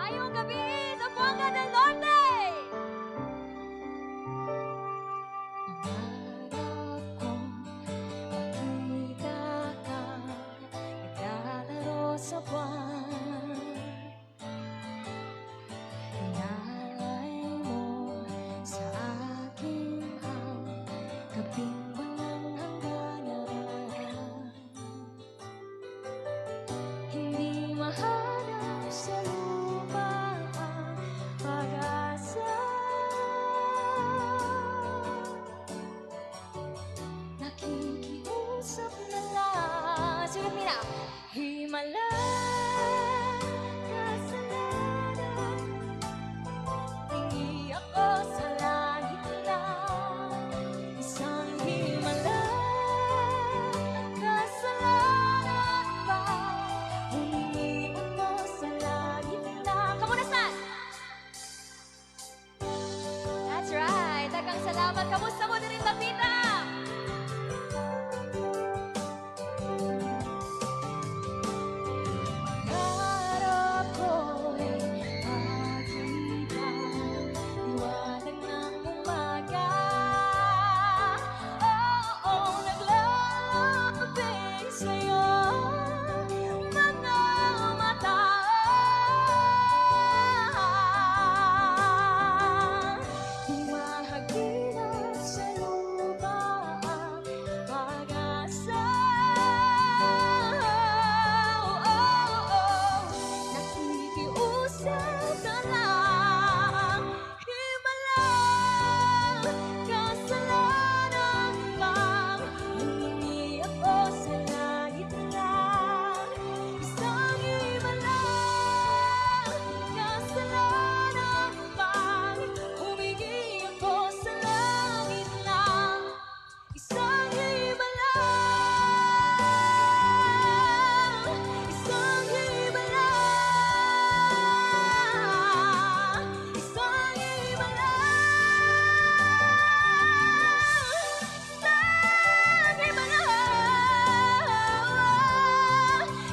Ngayong gabi, Zamboanga del Norte! Pangarap kong makita ka, naglalaro sa buwan. Inalay mo sa akin ang gabing walang hangganan. Hindi mahanap sa lupa ang pag-asa. Nakikiusap na lang. Sulit nila. Himala, kasalanan. Hingi ako sa langit na isang himala, kasalanan pa. Humingi ako sa langit na. Kamunasan? That's right. Daghang salamat. Kamusta mo din Papita? Pangarap ko'y makita liwanag ng umaga. Oo, naglalapit sa'yo mga mata. Humahagilap sa lupa ang pag-asa. Nakikiusap ka lang. Himala, kasalanan bang humingi ako sa langit lang. Isang himala, kasalanan bang humingi ako sa langit lang. Isang himala, isang himala, isang himala, isang himala,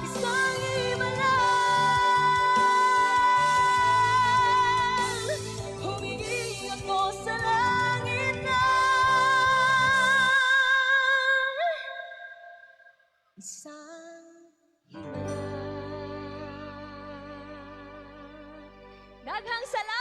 isang himala, humingi ako sa langit lang. Isang himala. Daghang salamat.